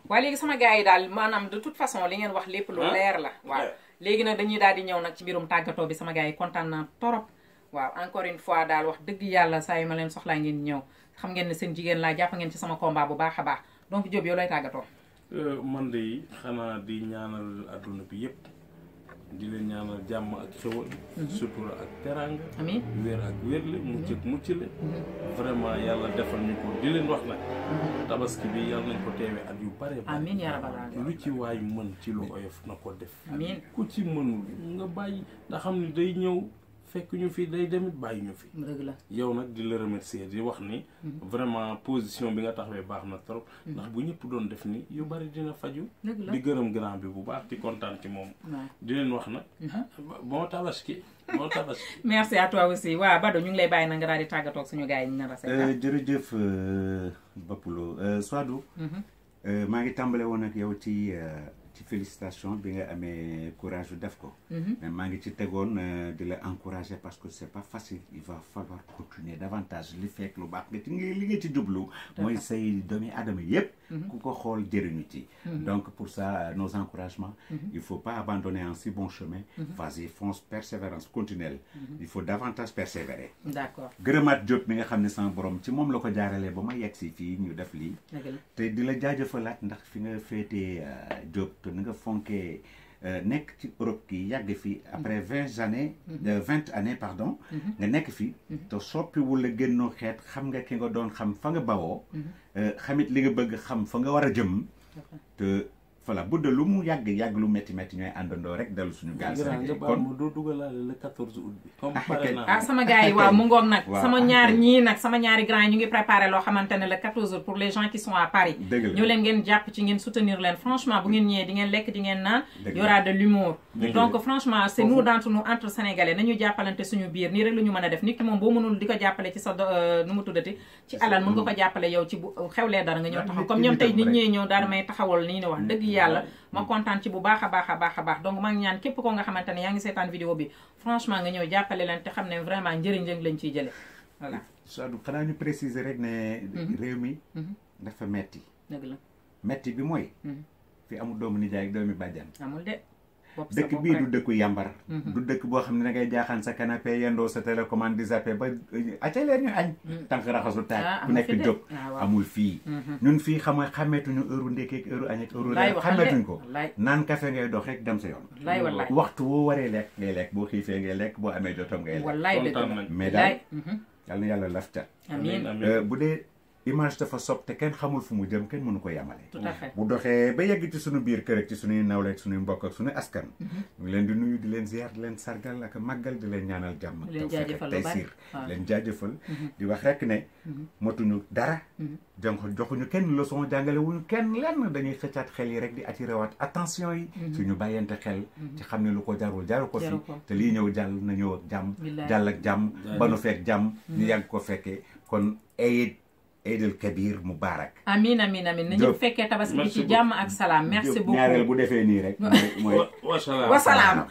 waaye léegi sama gars yi daal maanaam de toute façon li ngeen wax lépp lu leer la waaw léegi nag dañuy daal di ñëw nag ci mbirum tàggatoo bi sama gars yi kontaan naa torop waaw encore une fois daal wax dëgg yàlla saa yu ma leen soxlaa ngeen ñëw xam ngeen ne seen jigéen laa jàpp ngeen ci sama combat bu baax a baax donc Diop yow lay tàggatoo man de xanaa di ñaanal adduna bi yëpp di leen ñaanal jàmm ak xewal sutura ak teraanga amiin wér ak wérle mucc ak muccale vraiment yàlla defal ñu ko di leen wax nag tabaski bi yàlla nañ ko teewee at yu bare amiin yaa rabbal aalamiin lu ci waay mën ci lu oyof na ko def amiin ku ci mënul nga bàyyi ndax xam ni day ñëw fekk ñu fi day demit bàyyi ñu fi dëgg la yow nag di la remercier di wax ni vraiment position bi nga taxawee baax na trop ndax bu ñëpp doon def ni yu bari dina faju di gërëm grand bi bu baax di kontaan ci moom di leen wax nag bon tabaski bon tabaski merci à toi aussi waaw Bado ñu ngi lay bàyyi na nga daal di tàggatoo ak suñu gars yi ñu nar a seetaan jërëjëf Bapulo Swadou maa ngi tàmbale woon ak yow ci félicitation bi nga amee courage def ko mais maa ngi ci tegoon di la encourager parce que c'est pas facile il va falloir continuer davantage li fekk lu baax nga ci li nga ci jublu mooy say doomi aadama yépp ku ko xool jëriñu ci donc pour ça nos encouragements il faut pas abandonner un si bon chemin vas-y fonce persévérance continuelle il faut davantage persévérer d'accord gërëmaat Diop mi nga xam ne sama borom ci moom la ko jaaralee ba ma yegg si fii ñu def lii te di la jaajëfalaat ndax fi nga féetee Diop ni nga fonkee nekk ci Europe ki yàgg fi après 20 années pardon nga nekk fi te soppiwul la génnoo xeet xam nga ki nga doon xam fa nga bawoo xamit li nga bëgg xam fa nga war a jëm te voilà bu dee lu mu yàgg lu métti ñooy àndandoo rek dellu suñu gaal kon mu doo dugalaale le 14 août bi comme pare naa ah sama gars yi waaw mu ngoog nag sama ñaar ñii nag sama ñaari grand yi ñu ngi préparé loo xamante ne le 14 août pour les gens qui sont à Paris ñëw leen ngeen jàpp ci ngeen soutenir leen franchement bu ngeen ñëwee di ngeen lekk di ngeen naan y aura de l'humour donc franchement c'est nous d'entre nous entre sénégalais nañu jàppalante suñu biir nii rek la ñu mën a def nit ki moom boo mënul di ko jàppale ci sa nu mu tuddati ci alal mën nga ko jàppale yow ci bu xewlee dara nga ñëw taxaw comme ñoom tey nit ñee ñëw daal may taxawal nii ne wax dëgg yàlla ma kontaan ci bu baax a baax donc maa ngi ñaan képp ko nga xamante ne yaa ngi seetaan vidéo bi franchement nga ñëw jàppale leen te xam ne vraiment njëriñ lañ ciy jële voilà Sadou xanaa ñu préciser rek ne réew mi dafa metti dëgg la metti bi mooy fi amul doomu nijaay ak doomi bàjjan amul de dëkk bii du dëkku yàmbar du dëkk boo xam ne da ngay jaaxaan sa canapé yendoo sa télécommande di zappé ba acca leen ñu añ tànk raxasu taaj ku nekk jóg amul fii ñun fii xameetuñu heure ndékkeeg heure añ ak heure reer xameetuñ ko naan café ngay dox rek dem sa yoon waxtu woo waree lekk ngay lekk boo xiifee ngay lekk boo amee jotom ngay lekk mais daal yal na yàlla laf cat bu dee image dafa sob te kenn xamul fu mu jëm kenn mënu ko yamale bu doxee ba yegg ci suñu biir kër ak ci suñuy nawle ak suñuy mbokk ak suñuy askan ñu ngi leen di nuyu di leen ziar di leen sargal ak màggal di leen ñaanal jàmm tey siir leen jaajëfal di wax rek ne motuñu dara joxuñu kenn leçon jàngale wuñu kenn lenn dañuy xëccaat xel yi rek di attiré waat attention yi suñu bàyyante xel ci xam ne lu ko jaru ko fi te lii ñëw jàll na ñëw ak jàmm jàll ak jàmm ba nu fekk jàmm ñu yàgg ko fekkee kon Eid el-Kabir Mubarak. amiin nañu fekkee tabaski bi ci jàmm ak salaam merci beaucoup ñaareel bu defee nii rek mooy wasalaam